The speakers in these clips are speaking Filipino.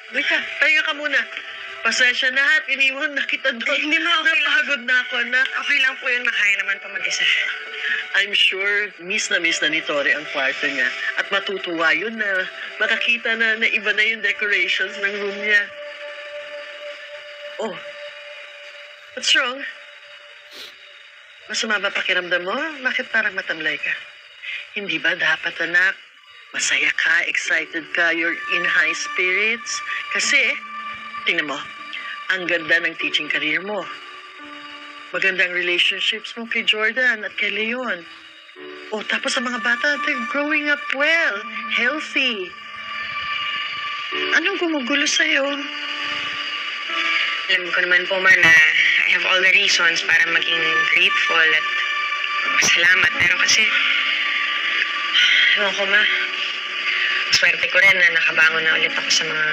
Halika, pahinga ka muna. Pasensya na at iniwan na kita doon. Hindi ma, okay lang. Napagod na ako, anak. Okay lang po yun, makaya naman pa mag-isa. I'm sure miss na ni Tori ang kwarto niya. At matutuwa yun na makakita na iba na yung decorations ng room niya. Oh, what's wrong? Masama ba pakiramdam mo? Bakit parang matamlay ka? Hindi ba dapat, anak? Masaya ka, excited ka, you're in high spirits. Kasi, tingnan mo, ang ganda ng teaching career mo. Magandang relationships mo kay Jordan at kay Leon. Oh, tapos ang mga bata, they're growing up well, healthy. Anong gumugulo sa'yo? Alam ko naman po, Ma, na I have all the reasons para maging grateful at masalamat. Pero kasi, ewan ko, Ma, swerte ko rin na nakabangon na ulit ako sa mga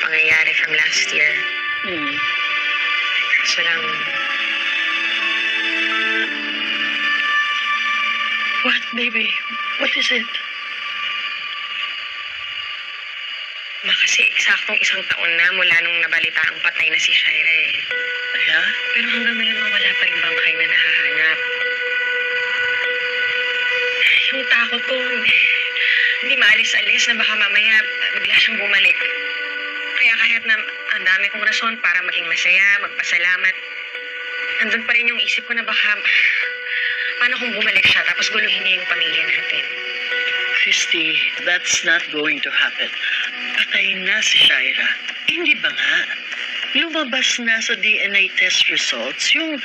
pangyayari from last year. Kaso lang, What, baby? What is it? Ma, kasi eksaktong isang taon na mula nung nabalita ang patay na si Shaira eh. Aya? Pero hanggang ngayon wala pa rin bangkay na nahahanap. Yung takot ko, hindi maalis-alis na baka mamaya bigla siyang bumalik. Kaya kahit na ang dami kong rason para maging masaya, magpasalamat, nandun pa rin yung isip ko na baka paano kung bumalik siya tapos guluhin niya yung pamilya natin. Christy, that's not going to happen. Patay na si Shaira. Hindi ba nga? Lumabas na sa DNA test results yung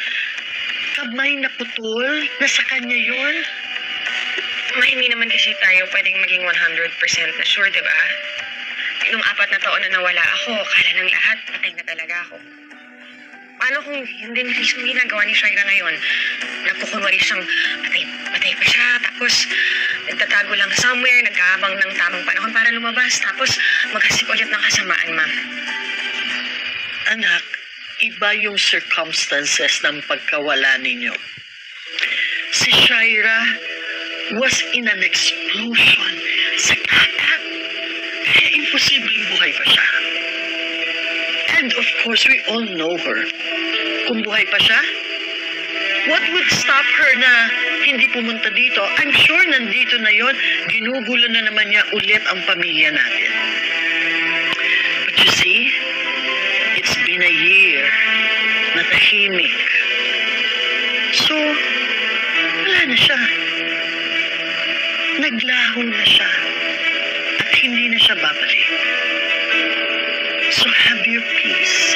kamay na putol na sa kanya yun. Ma, hindi naman kasi tayo pwedeng maging 100% na sure, di ba? Nung 4 na taon na nawala ako, kala ng lahat, patay na talaga ako. Paano kung hindi mismo ginagawa ni Shaira ngayon? Nagkukunwari siyang patay pa siya, tapos nagtatago lang somewhere, nagkahabang ng tamang panahon para lumabas, tapos maghasik ulit ng kasamaan, Ma. Anak, iba yung circumstances ng pagkawala ninyo. Si Shaira was in an explosion sa katak. Kaya imposibleng buhay pa siya. And of course, we all know her. Kung buhay pa siya, what would stop her na hindi pumunta dito? I'm sure nandito na yon. Ginugulo na naman niya ulit ang pamilya natin. But you see, it's been a year na tahimik. So, wala na siya. Naglaho na siya. At hindi na siya babalik. So have your peace.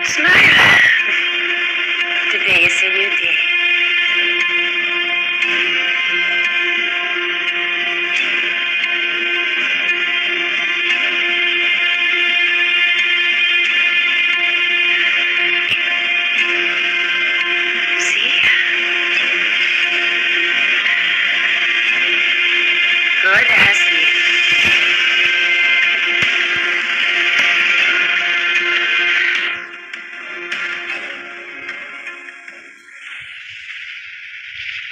Smile! Today is a new day. See? Good, Ashley.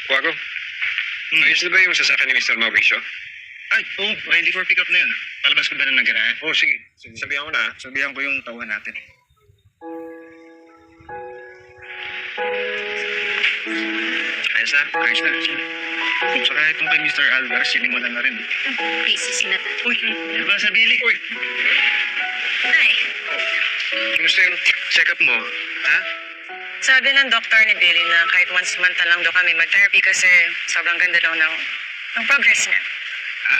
Wago, ayos na ba yung sasakyan ni Mr. Mauricio? Ay, oo. Ready for pick up na yun. Palabas ko ba na ng garahe? Oh, sige. Sabihan ko na. Sabihan ko yung tauhan natin. Ayos na? Ayos na. Saka itong kay Mr. Alvar, sinimulan na rin. Busy si Nat. Uy, di ba sa Billy? Uy, Nay, Kumusta yung check-up mo? Ha? sabi ng doktor ni Billy na kahit once a month lang daw kami mag-therapy kasi sobrang ganda daw ng progress niya. Ha?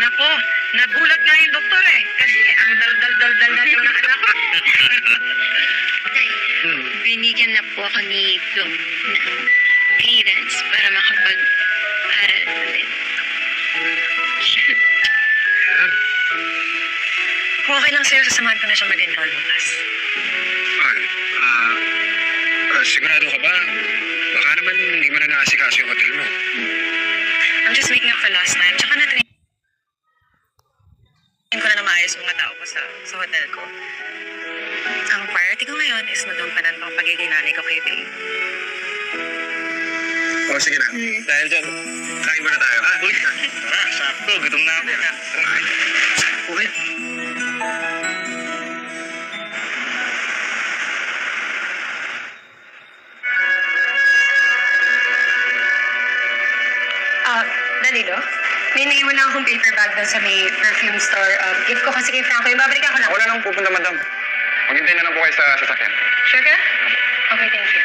Nako, nagulat nga yung doktor eh. Kasi ang dal-dal-dal-dal na daw ng anak ko. Binigyan na po ako ni Flo ng clearance para makapag-aral ulit. Yan. Kung okay lang sa'yo, sasamahan ko na siya mag-enroll bukas. Ay, Sigurado ka ba? Baka naman hindi mo na naasikaso yung hotel mo. I'm just making up for last time. Tsaka na-train ko na maayos yung mga tao ko sa hotel ko. Ang priority ko ngayon is nagampanan tong pagiging nanay ko kay Dave. O, sige na. Dahil dyan, kain muna tayo, ha? Uy, tara, sakto. Gutom na ako. Okay. Danilo? May naiwan lang akong paper bag doon sa may perfume store. Gift ko kasi kay Franco. Yung babalik ako lang. Wala nang pupunta, madam. Maghintay na lang po kayo sa sasakyan. Sure ka? Okay, thank you.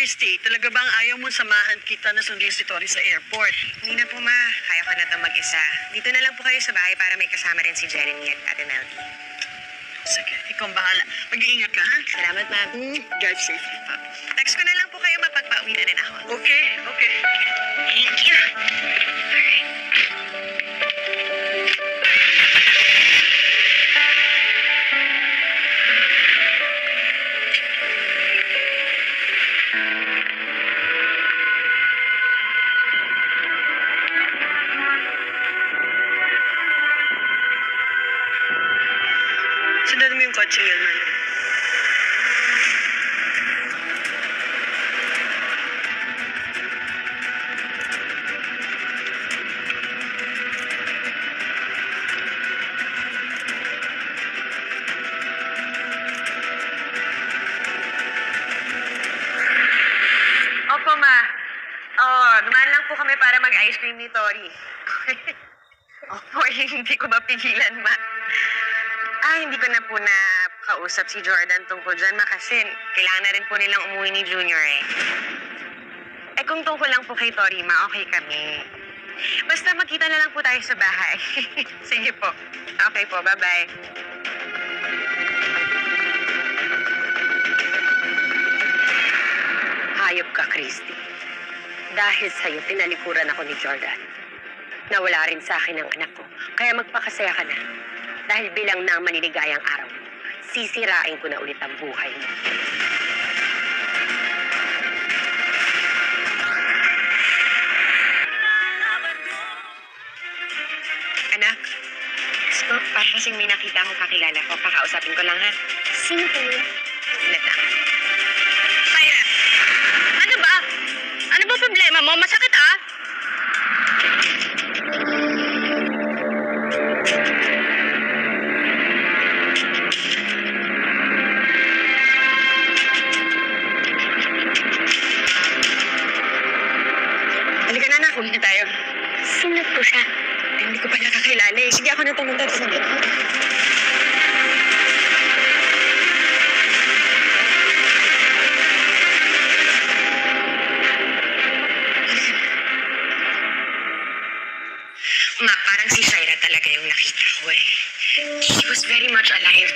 Christy, talaga bang ayaw mo samahan kita na sundin si Tori sa airport? Hindi na po, ma. Kaya ko na itong mag-isa. Dito na lang po kayo sa bahay para may kasama rin si Jeremy at Ate Melody. Sige, ikaw ang bahala. Mag-iingat ka, ha? Salamat, ma'am. Drive safely, pa. Text ko na lang po kayo mapagpauwi na rin ako. Okay, okay. Thank you. Sundan mo yung kotse yun, man. Opo, ma. Dumaan lang po kami para mag-ice cream ni Tori. Opo, hindi ko mapigilan, ma. Hindi ko na po na kausap si Jordan tungkol dyan, ma, kasi kailangan na rin po nilang umuwi ni Junior, eh. Kung tungkol lang po kay Tori, ma, okay kami. Basta magkita na lang po tayo sa bahay. Sige po. Okay po, bye-bye. Hayop ka, Christy. Dahil sa'yo, tinalikuran ako ni Jordan. Nawala rin sa akin ang anak ko. Kaya magpakasaya ka na. Dahil bilang na ang maniligayang araw, sisirain ko na ulit ang buhay mo. Anak, parang kasing may nakita akong kakilala ko. Kakausapin ko lang, ha? Sino po yun? Ulit na. Kaya, ano ba? Ano ba problema mo? Masakit, ah? Halika na, anak. Uwi na tayo. Sino po siya? Hindi ko pala kakilala, eh. Sige, ako na pumunta sa sabi. Ma, parang si Shaira talaga yung nakita ko, eh. She was very much alive.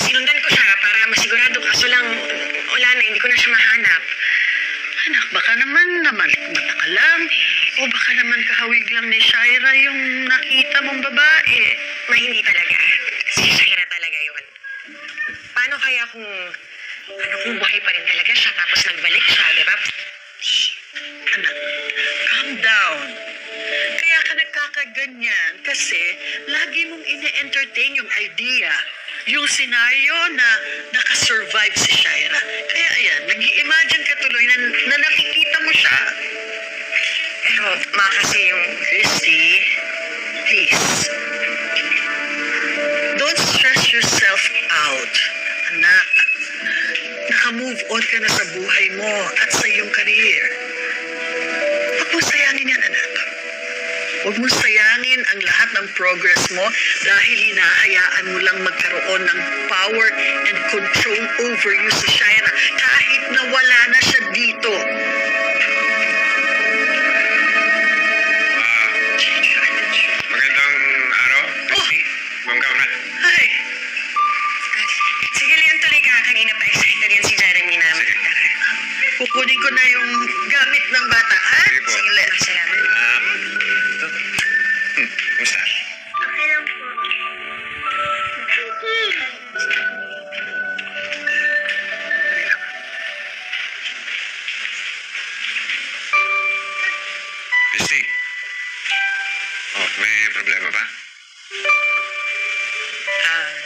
Sinundan ko siya para masigurado, kaso lang, wala na, hindi ko na siya mahanap. Anak, baka naman mata ka lang. O baka naman kahawig lang ni Shaira yung nakita mong babae. Ma, hindi talaga. Si Shaira talaga yun. Paano kaya kung buhay pa rin talaga siya tapos nagbalik siya, di ba? Anak, calm down. Kaya ka nagkakaganyan kasi lagi mong ine-entertain yung idea, yung senaryo na nakasurvive si Shaira. Kaya ayan, nag-i-imagine ka tuloy na nakikita mo siya. Pero, ma, kasi yung... Christy, please. Don't stress yourself out, anak. Naka-move on ka na sa buhay mo at sa iyong career. Huwag mo sayangin yan, anak. Huwag mo sayangin ang lahat ng progress mo dahil hinahayaan mo lang magkaroon ng power and control over you si Shaira kahit na wala na siya dito. Magandang kunin ko na yung gamit ng bata, ha? Sige po. Sige, let's. Salamat. Ito. Kumusta? Okay lang po. Misty. Oh, may problema ba?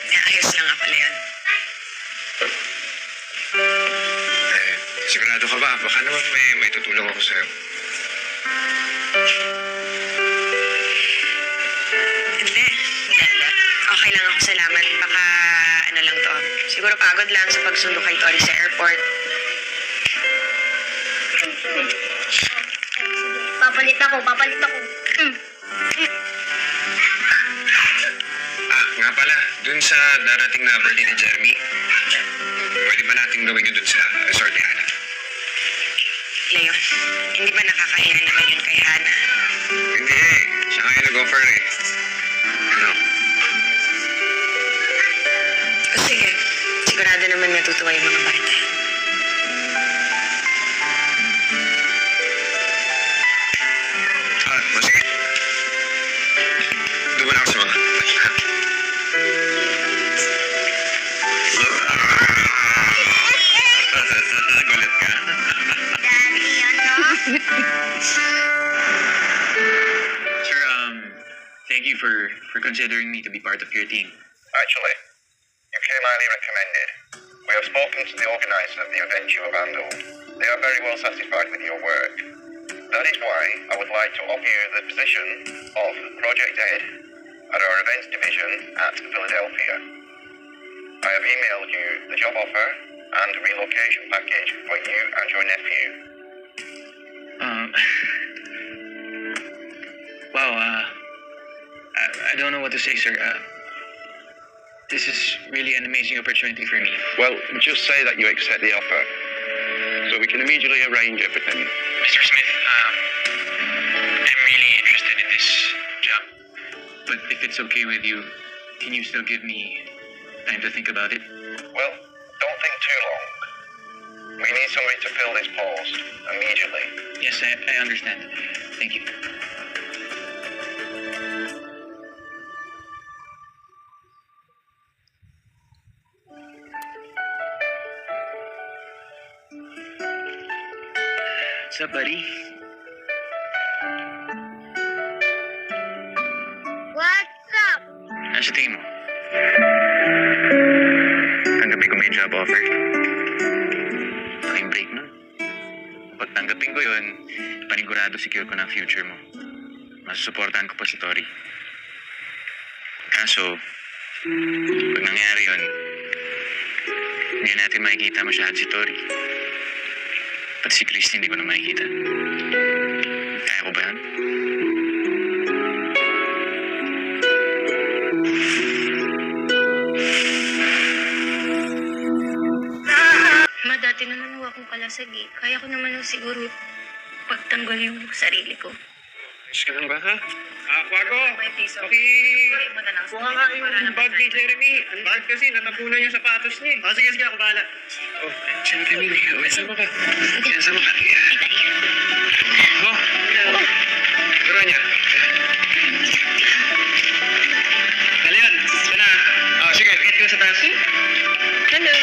Naayos lang nga pala yan. Sigurado ka ba? Baka naman may tutulong ako sa'yo. Hindi. Okay lang ako, salamat. Baka ano lang to. Siguro pagod lang sa pagsundo kay Tori sa airport. Papalit ako. Nga pala, dun sa darating na birthday ni Jeremy, pwede ba natin gawin yun dun sa resort ni Hana? Leon, hindi ba nakakahiya naman yun kay Hana? Hindi siya nga yung nag-offer eh. Ano? O sige, sigurado naman natutuwa yung mga bata. O sige. Doon na ako sa mga. Gulat ka. Daddy, ano? Sir, thank you for considering me to be part of your team. Actually, you came highly recommended. We have spoken to the organizer of the event you have handled. They are very well satisfied with your work. That is why I would like to offer you the position of Project Head at our events division at Philadelphia. I have emailed you the job offer and relocation package for you and your nephew. Wow, I don't know what to say, sir. This is really an amazing opportunity for me. Well, just say that you accept the offer, so we can immediately arrange everything. Mr. Smith, I'm really interested in this job. But if it's okay with you, can you still give me time to think about it? Well, don't think too long. We need somebody to fill this post immediately. Yes, I understand. Thank you. What's up, buddy? What's up? Ano sa tingin mo? Tanggapin ko may job offer. Laking break nun. Pag tanggapin ko yun, panigurado secure ko na ang future mo. Masusuportahan ko pa si Tori. Kaso, pag nangyari yun, hindi natin makikita masyado si Tori. Pati si Christy hindi ko na makikita. Kaya ko ba yan? Ma, dati naman ho akong kalasag eh. Kaya ko naman ho siguro pagtanggol yung sarili ko. Ayos ka lang ba, ha? Kwago! Kuha nga yung bag ni Jeremy. Ang bag kasi, natapunan yung sapatos niya. Sige, ako bahala. Oh, siyempre, Mili. Okay, sama ka. Yan, sama ka. Yan. Oh, pero niya. Dali yan. Ito na. Sige. Get ko sa taas. Hello.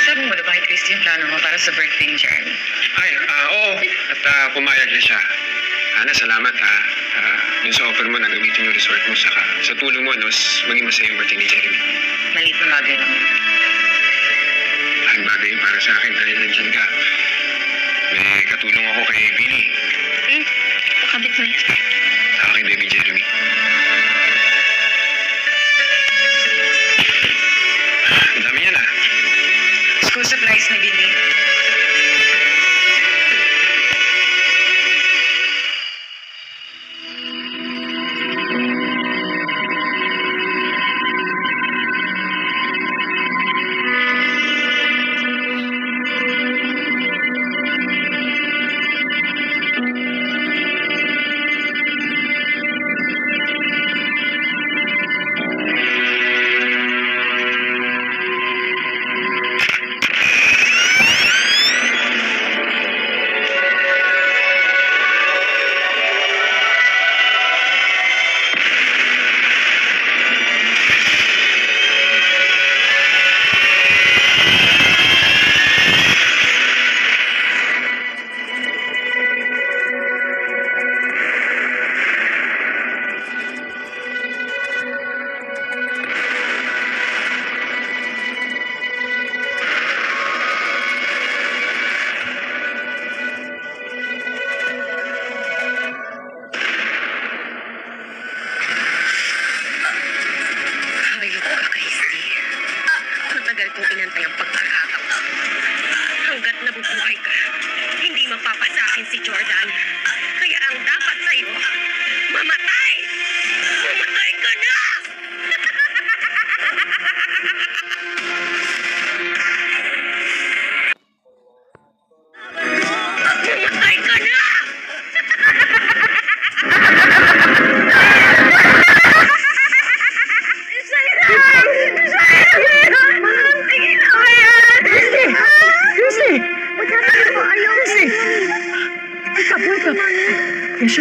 Sabi mo na ba kay Christy yung plano mo para sa birthday ni Jeremy? Ay, oo. At pumayag na siya. Ana, salamat ha. Yung sa offer mo na gamitin yung resort mo, saka sa tulong mo, mas maging masaya yung birthday ni Jeremy. Maliit na bagay lang. Ang bagay yun para sa akin dahil nandyan ka. May katulong ako kay Billy. Pakabit mo yan. Sa aking baby Jeremy. Ang dami yan ha. School supplies na Billy.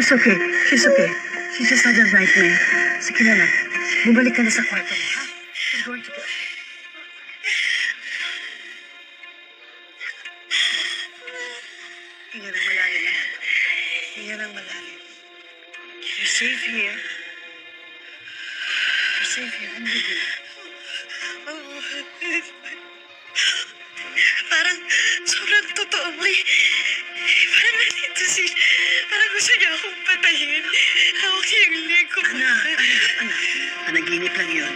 She's okay. She's okay. She just had a nightmare. Sige na lang. Bumalik ka na sa kwarto mo, ha? She's going to go. Hinga ng malalim. Hinga ng malalim. You're safe here. You're safe here. I'm with you. Parang sobrang totoo mo eh. Parang nandito si... Parang gusto niya akong patayin. Hawak niya yung leg ko. Anak. Panaginip lang yun.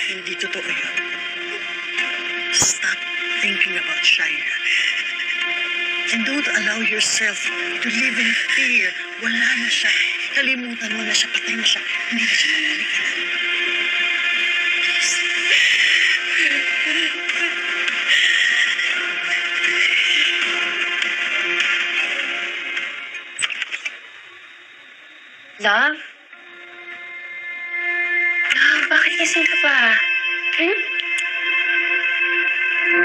Hindi totoo yun. Stop thinking about Shaira. And don't allow yourself to live in fear. Wala na siya. Kalimutan mo na siya. Patay na siya. Hindi na siya mabalikan. Love? Love, bakit kasi ka pa?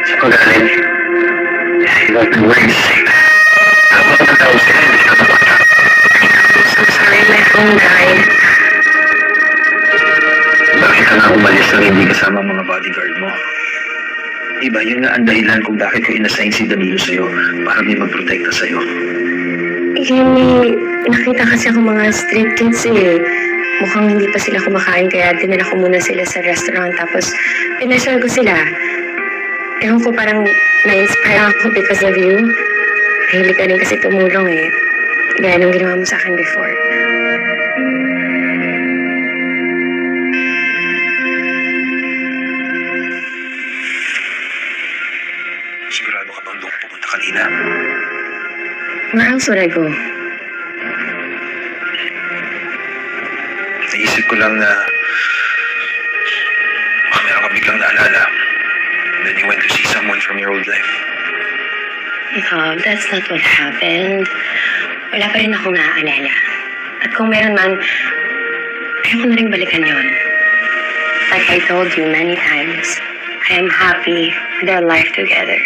Sa pag-alin, you like the way you say that. Habang natatawa siya, hindi ka napakta. I'm so sorry, my phone died. Bakit ka nga umalis nang hindi kasama ang mga bodyguard mo? Diba, yun nga ang dahilan kung bakit ko inassign si Danilo sa'yo para may magprotekta sa'yo. May nakita kasi ako mga street kids eh. Mukhang hindi pa sila kumakain kaya dinala ko muna sila sa restaurant tapos pinasyal ko sila. Ewan ko parang na-inspire ako because of you. Mahilig ka rin kasi tumulong eh. Gaya nung ginawa mo sa akin before. Sigurado ka bang doon pupunta kanina? Where else would I go? Naisip ko lang na baka meron ka biglang naalala. And then you went to see someone from your old life. That's not what happened. Wala pa rin akong naaalala. At kung meron man, ayoko na rin balikan yon. Like I told you many times, I am happy with our life together.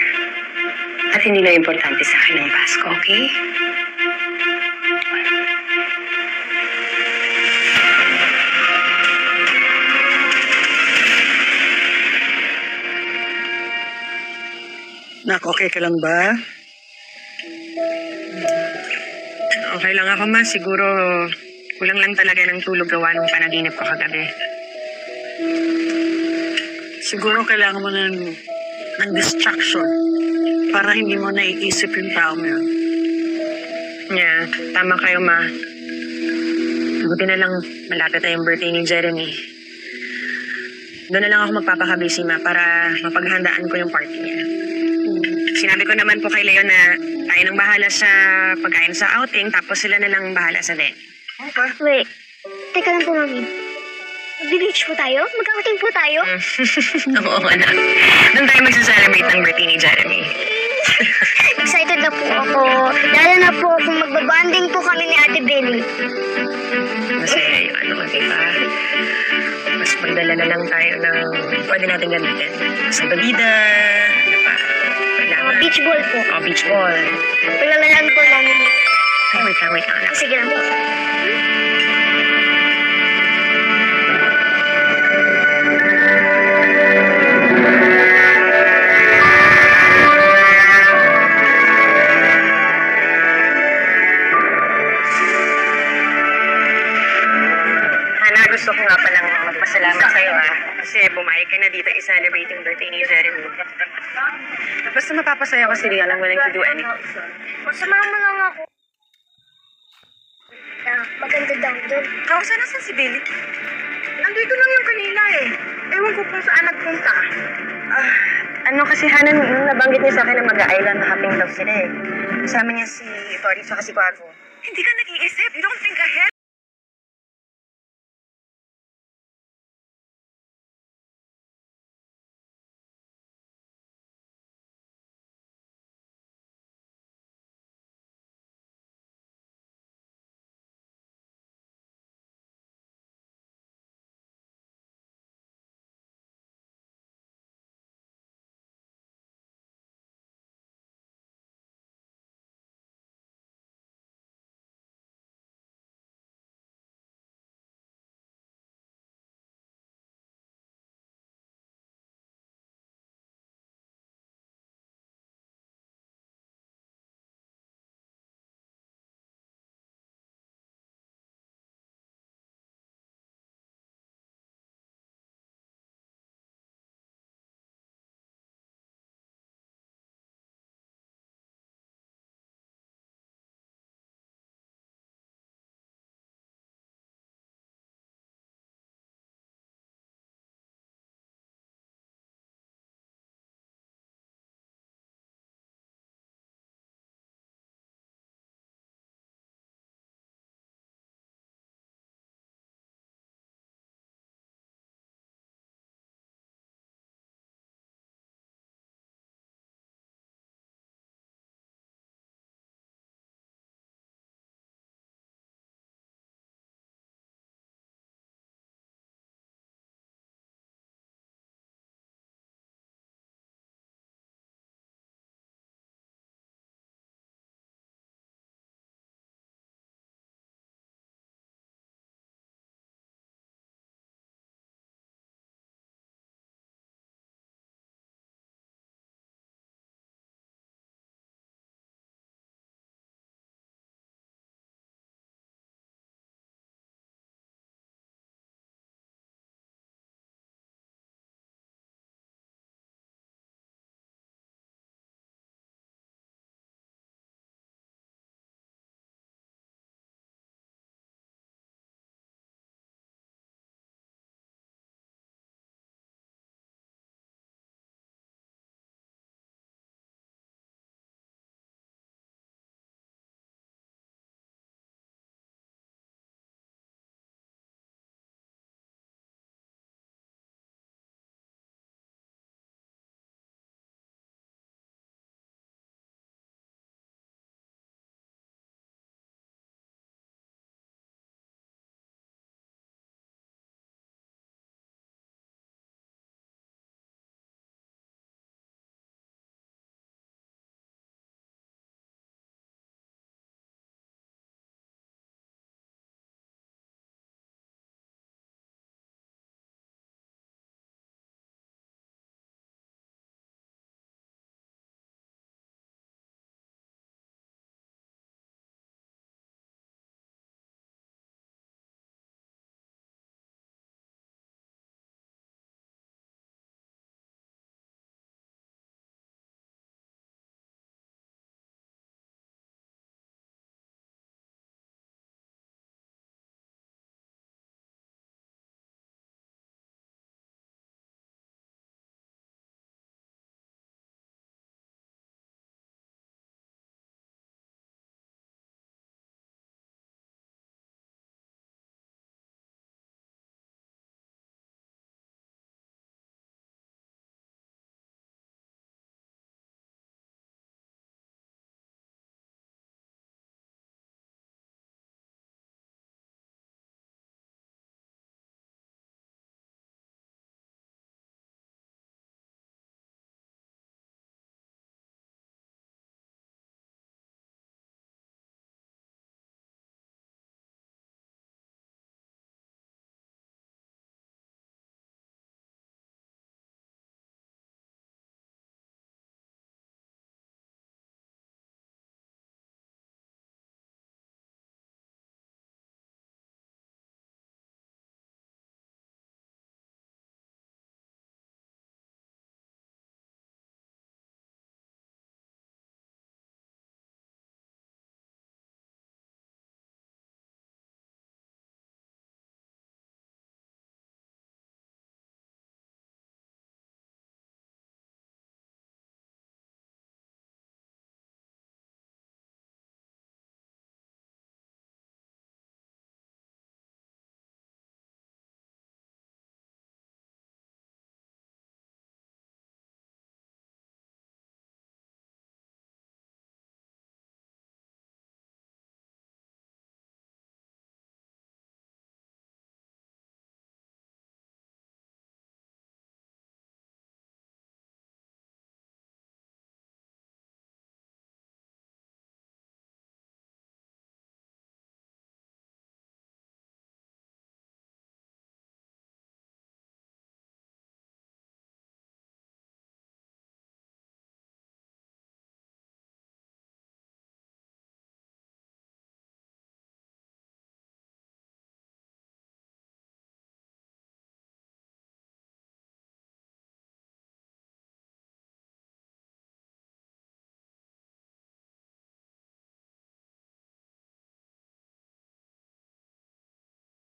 At hindi na importante sa akin ang Pasko, okay? Nak, okay ka lang ba? Okay lang ako, ma. Siguro kulang lang talaga ng tulog gawa ng panaginip ko kagabi. Siguro kailangan mo ng distraction para hindi mo naiisip yung tao mo yun. Yeah, tama kayo, ma. Buti na lang malapit na yung birthday ni Jeremy. Doon na lang ako magpapakabisi, ma, para mapaghandaan ko yung party niya. Sinabi ko naman po kay Leo na tayo nang bahala sa pagkain sa outing, tapos sila na lang bahala sa venue. Wait, teka lang po, Mami. Mag-beach po tayo? Mag-outing po tayo? Oo, anak. Doon tayo magsa-celebrate ng birthday ni Jeremy. Excited na po ako. Lalo na po kung magbabanding po kami ni Ate Benny. Masaya yung ano, diba? Mas magdala na lang tayo ng pwede natin gamitin. Sa babida, ano pa? Kailangan. Beach ball po. Oh, beach ball. Paglalaan po namin. Ay, wait lang, anak. Sige lang po. Gusto ko nga palang magpasalamat sa'yo, kasi pumayag ka na dito i-celebrate yung birthday ni Jeremy. Basta mapapasaya ko si Rian, I'm willing to do anything. Samahan mo lang ako. Maganda daw doon. Saan si Billy? Nandito lang yung kanila eh. Ewan ko kung saan nagpunta. Ano kasi Hanan, nung nabanggit niya sa akin na mag-island na hopping daw sila eh. Kasama niya si Tori at si Quavo. Hindi ka nag-iisip. You don't think ahead.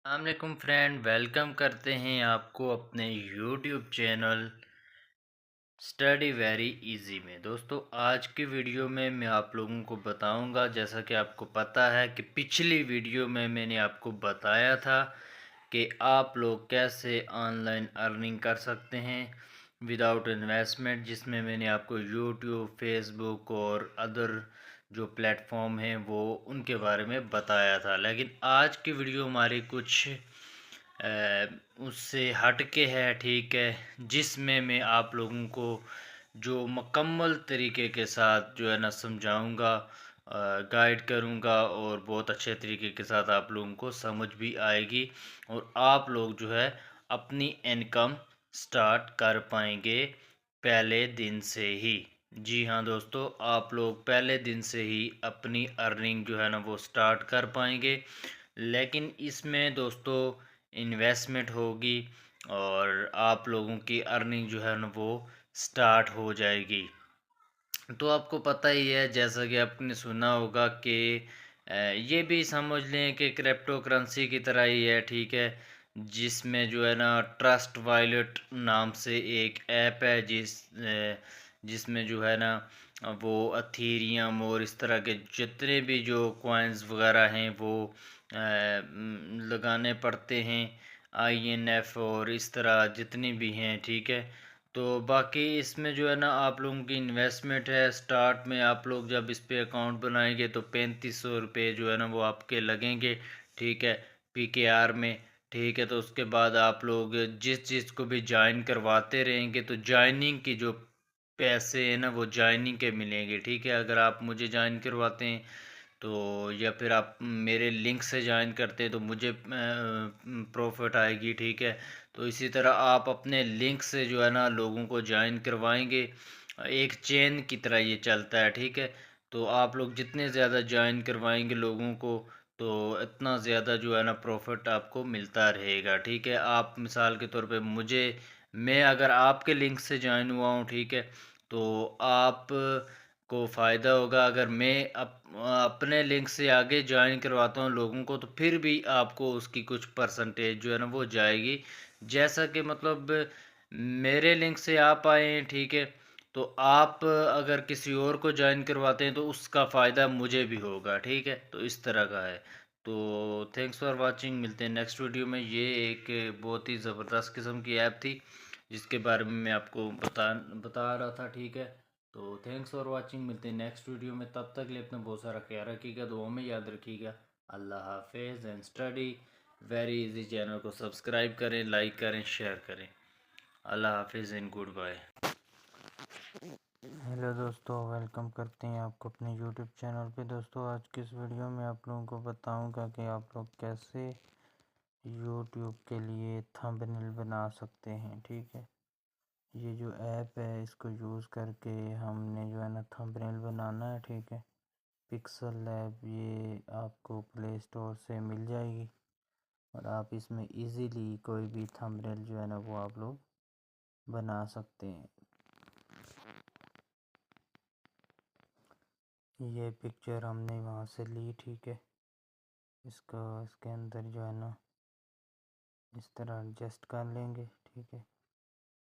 अस्सलाम friend, welcome करते हैं आपको अपने YouTube channel study very easy में। दोस्तों, आज की वीडियो में मैं आप लोगों को बताऊंगा, जैसा कि आपको पता है कि पिछली वीडियो में मैंने आपको बताया था कि आप लोग कैसे ऑनलाइन अर्निंग कर सकते हैं विदाउट इन्वेस्टमेंट, जिसमें मैंने आपको यूट्यूब, फेसबुक और अदर जो प्लेटफॉर्म हैं वो उनके बारे में बताया था। लेकिन आज की वीडियो हमारी कुछ उससे हट के है, ठीक है, जिसमें मैं आप लोगों को जो मुकम्मल तरीके के साथ जो है ना समझाऊंगा, गाइड करूंगा, और बहुत अच्छे तरीके के साथ आप लोगों को समझ भी आएगी और आप लोग जो है अपनी इनकम स्टार्ट कर पाएंगे पहले दिन से ही। जी हाँ दोस्तों, आप लोग पहले दिन से ही अपनी अर्निंग जो है ना वो स्टार्ट कर पाएंगे। लेकिन इसमें दोस्तों इन्वेस्टमेंट होगी और आप लोगों की अर्निंग जो है ना वो स्टार्ट हो जाएगी। तो आपको पता ही है, जैसा कि आपने सुना होगा कि ये भी समझ लें कि क्रिप्टो करेंसी की तरह ही है, ठीक है, जिसमें जो है ना ट्रस्ट वॉलेट नाम से एक ऐप है जिसमें जो है ना वो अथीरियम और इस तरह के जितने भी जो कॉइन्स वगैरह हैं वो लगाने पड़ते हैं, INF और इस तरह जितनी भी हैं, ठीक है। तो बाकी इसमें जो है ना आप लोगों की इन्वेस्टमेंट है। स्टार्ट में आप लोग जब इस पे अकाउंट बनाएंगे तो 3500 रुपये जो है ना वो आपके लगेंगे, ठीक है, PKR में, ठीक है। तो उसके बाद आप लोग जिस चीज़ को भी ज्वाइन करवाते रहेंगे तो ज्वाइनिंग की जो पैसे हैं ना वो ज्वाइनिंग के मिलेंगे, ठीक है। अगर आप मुझे ज्वाइन करवाते हैं तो, या फिर आप मेरे लिंक से ज्वाइन करते हैं तो मुझे प्रॉफिट आएगी, ठीक है। तो इसी तरह आप अपने लिंक से जो है ना लोगों को ज्वाइन करवाएंगे, एक चेन की तरह ये चलता है, ठीक है। तो आप लोग जितने ज़्यादा ज्वाइन करवाएंगे लोगों को तो इतना ज़्यादा जो है ना प्रॉफिट आपको मिलता रहेगा, ठीक है। आप मिसाल के तौर पे मैं अगर आपके लिंक से ज्वाइन हुआ हूँ, ठीक है, तो आप को फ़ायदा होगा। अगर मैं अपने लिंक से आगे ज्वाइन करवाता हूँ लोगों को तो फिर भी आपको उसकी कुछ परसेंटेज जो है ना वो जाएगी। जैसा कि मतलब मेरे लिंक से आप आए हैं, ठीक है, तो आप अगर किसी और को ज्वाइन करवाते हैं तो उसका फ़ायदा मुझे भी होगा, ठीक है। तो इस तरह का है। तो थैंक्स फॉर वाचिंग, मिलते हैं नेक्स्ट वीडियो में। ये एक बहुत ही ज़बरदस्त किस्म की ऐप थी जिसके बारे में मैं आपको बता रहा था, ठीक है। तो थैंक्स फॉर वाचिंग, मिलते हैं नेक्स्ट वीडियो में। तब तक के लिए अपना बहुत सारा ख्याल रखिएगा, दुआ में याद रखिएगा। अल्लाह हाफिज़ and study very easy channel को सब्सक्राइब करें, लाइक करें, शेयर करें। अल्लाह हाफिज़ एंड गुड बाय। हेलो दोस्तों, वेलकम करते हैं आपको अपने यूट्यूब चैनल पे। दोस्तों, आज की इस वीडियो में आप लोगों को बताऊंगा कि आप लोग कैसे यूट्यूब के लिए थंबनेल बना सकते हैं, ठीक है। ये जो ऐप है इसको यूज़ करके हमने जो है ना थंबनेल बनाना है, ठीक है। पिक्सल लैब ये आपको प्ले स्टोर से मिल जाएगी और आप इसमें इजीली कोई भी थंबनेल जो है ना वो आप लोग बना सकते हैं। ये पिक्चर हमने वहाँ से ली, ठीक है। इसके अंदर जो है ना इस तरह एडजस्ट कर लेंगे, ठीक है।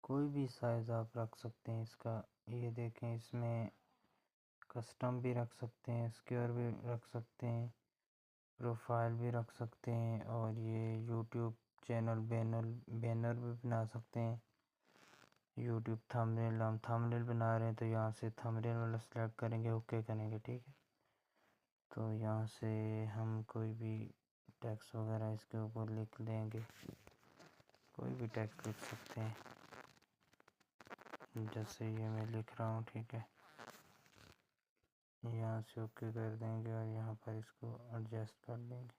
कोई भी साइज़ आप रख सकते हैं इसका। ये देखें, इसमें कस्टम भी रख सकते हैं, स्क्वायर भी रख सकते हैं, प्रोफाइल भी रख सकते हैं, और ये यूट्यूब चैनल बैनर भी बना सकते हैं। यूट्यूब थंबनेल, हम थंबनेल बना रहे हैं तो यहाँ से थंबनेल वाला सेलेक्ट करेंगे, ओके करेंगे, ठीक है। तो यहाँ से हम कोई भी टेक्स्ट वगैरह इसके ऊपर लिख देंगे, कोई भी टेक्स्ट लिख सकते हैं, जैसे ये मैं लिख रहा हूँ, ठीक है। यहाँ से ओके कर देंगे और यहाँ पर इसको एडजस्ट कर देंगे।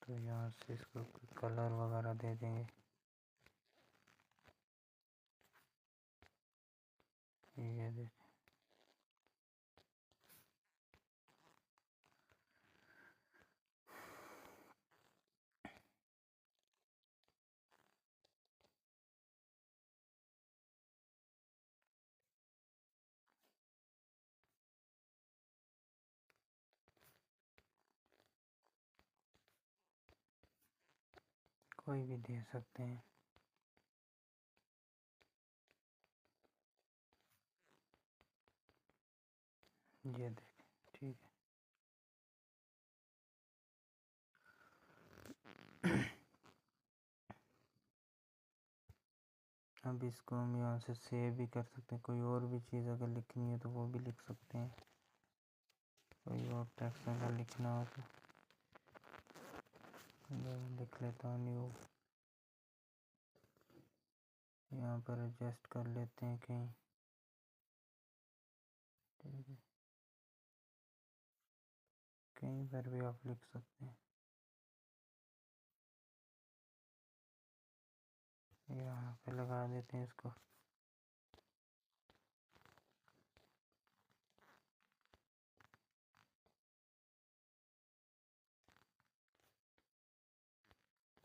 तो यहाँ से इसको कलर वगैरह दे देंगे, ये देखें। कोई भी दे सकते हैं। ये देखें, ठीक है। अब इसको हम यहाँ से सेव भी कर सकते हैं। कोई और भी चीज़ अगर लिखनी है तो वो भी लिख सकते हैं। कोई और टेक्स्ट अगर लिखना हो तो लिख लेता हूँ न्यू। यहाँ पर एडजस्ट कर लेते हैं कहीं, ठीक है। कहीं पर भी आप लिख सकते हैं। यहाँ पे लगा देते हैं इसको।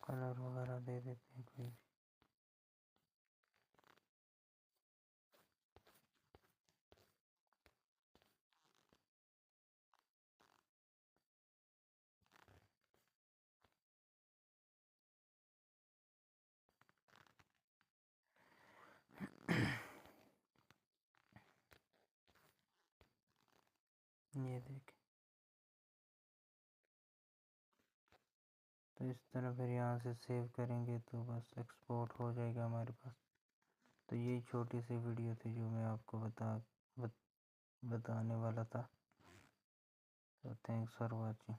कलर वगैरह दे देते हैं कोई भी। ये देखें, तो इस तरह फिर यहाँ से सेव करेंगे तो बस एक्सपोर्ट हो जाएगा हमारे पास। तो यही छोटी सी वीडियो थी जो मैं आपको बताने वाला था। तो थैंक्स फॉर वॉचिंग।